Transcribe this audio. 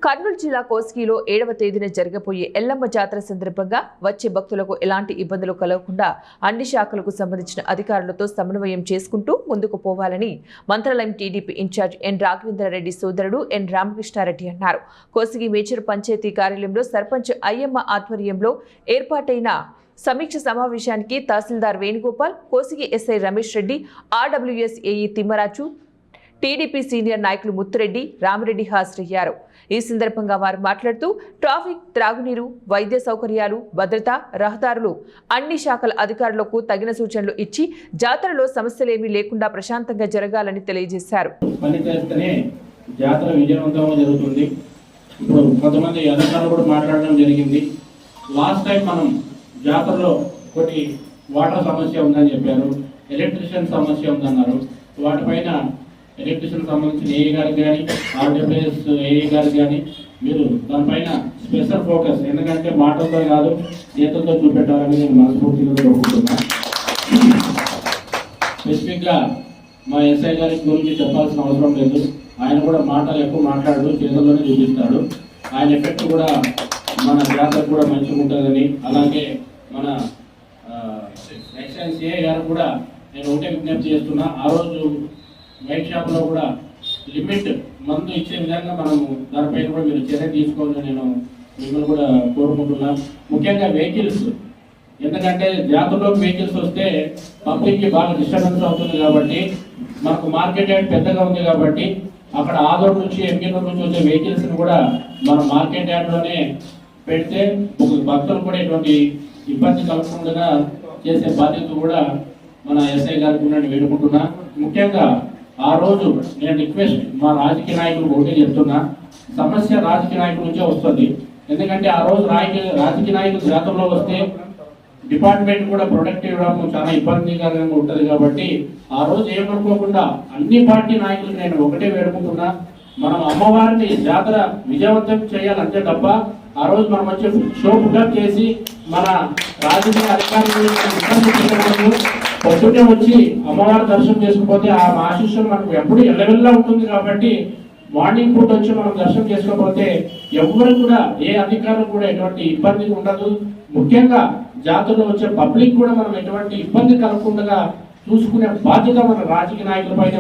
కర్నూలు జిల్లా కోస్గిలో 7వ తేదీన జరగబోయే ఎల్లమ్మ జాతర సందర్భంగా వచ్చే భక్తులకు ఎలాంటి ఇబ్బందులు కలగకుండా అన్ని శాఖలకు సంబంధించిన అధికారులతో సమన్వయం చేసుకుంటూ ముందుకు పోవాలని మంత్రాలయం టీడీపీ ఇన్ఛార్జ్ ఎన్ రాఘవేంద్రారెడ్డి సోదరుడు ఎన్ రామకృష్ణారెడ్డి అన్నారు. కోస్గి మేజర్ పంచాయతీ కార్యాలయంలో సర్పంచ్ అయ్యమ్మ ఆధ్వర్యంలో ఏర్పాటైన సమీక్ష సమావేశానికి tahsildar Venugopal, Kosigi SI Ramesh Reddy, RWS AE Thimmaraju, TDP senior నాయకులు ముత్తురెడ్డి, రామిరెడ్డి హాజరయ్యారు. ఈ సందర్భంగా వారు మాట్లాడుతూ ట్రాఫిక్, త్రాగునీరు, వైద్య సౌకర్యాలు, భద్రత, రహదారులు అన్ని శాఖల అధికారులకు తగిన సూచనలు ఇచ్చి జాతరలో సమస్యలేమీ లేకుండా ప్రశాంతంగా జరగాలని తెలియజేశారు. జాతర విజయవంతంగా జరుగుతుంది. ఇప్పుడు కొంతమంది అధికారులు కూడా మాట్లాడడం జరిగింది. లాస్ట్ టైం మనం జాతరలో కొన్ని వాటర్ సమస్య ఉందని చెప్పారు, ఎలక్ట్రిషియన్ సమస్య ఉందన్నారు. వాటిపైన ఎలక్ట్రిషియన్ సంబంధించిన ఏఈ గారికి కానీ, ఆర్డబ్ల్యూఎస్ ఏఈ గారికి కానీ మీరు దానిపైన స్పెషల్ ఫోకస్, ఎందుకంటే మాటలతో కాదు చేతులతో చూపెట్టాలని నేను మనస్ఫూర్తిగా కోరుకుంటున్నా. స్పెసిఫిక్గా మా ఎస్ఐ గారి గురించి చెప్పాల్సిన అవసరం లేదు. ఆయన కూడా మాటలు ఎక్కువ మాట్లాడు, చేతుల్లోనే చూపిస్తాడు. ఆయన ఎఫెక్ట్ కూడా మన జాతర కూడా మంచిగా ఉంటుందని, అలాగే మన ఎక్సైజ్ సిఐ గారు కూడా నేను ఒకటే విజ్ఞప్తి చేస్తున్నా. ఆ రోజు వైట్ షాప్లో కూడా లిమిట్ మందు ఇచ్చే విధంగా మనము దానిపైన కూడా మీరు చర్య తీసుకోవాలని నేను మిమ్మల్ని కూడా కోరుకుంటున్నాను. ముఖ్యంగా వెహికల్స్, ఎందుకంటే జాతరలోకి వెహికల్స్ వస్తే పబ్లిక్కి బాగా డిస్టర్బెన్స్ అవుతుంది కాబట్టి, మనకు మార్కెట్ యార్డ్ పెద్దగా ఉంది కాబట్టి అక్కడ ఆదోర్ నుంచి ఎంపీనూరు నుంచి వచ్చే వెహికల్స్ని కూడా మన మార్కెట్ యార్డ్లోనే పెడితే భక్తులు కూడా ఎటువంటి ఇబ్బంది కలగకుండా చేసే బాధ్యత కూడా మన ఎస్ఐ గారికి నేను వేడుకుంటున్నా. ముఖ్యంగా ఆ రోజు నేను రిక్వెస్ట్ మా రాజకీయ నాయకులు ఒకటే చెప్తున్నా, సమస్య రాజకీయ నాయకుల నుంచే వస్తుంది. ఎందుకంటే ఆ రోజు రాజకీయ నాయకులు జాతరలో వస్తే డిపార్ట్మెంట్ కూడా ప్రొటెక్ట్ ఇవ్వడం చాలా ఇబ్బందికరంగా ఉంటుంది. కాబట్టి ఆ రోజు ఏమనుకోకుండా అన్ని పార్టీ నాయకులు నేను ఒకటే వేడుకుంటున్నా, మనం అమ్మవారిని జాతర విజయవంతం చేయాలంటే తప్ప ఆ రోజు మనం వచ్చి షో పుట్టప్ చేసి మన రాజకీయ అధికారులు పొద్దున్నే వచ్చి అమ్మవారి దర్శనం చేసుకుపోతే ఆ ఆశీస్సులు మనకు ఎప్పుడు ఎల్లవెల్లా ఉంటుంది. కాబట్టి మార్నింగ్ పూట వచ్చి మనం దర్శనం చేసుకోకపోతే ఎవరు కూడా, ఏ అధికారులు కూడా ఎటువంటి ఇబ్బంది ఉండదు. ముఖ్యంగా జాతరలో వచ్చే పబ్లిక్ కూడా మనం ఎటువంటి ఇబ్బంది కలగకుండా చూసుకునే బాధ్యత మన రాజకీయ నాయకుల పైన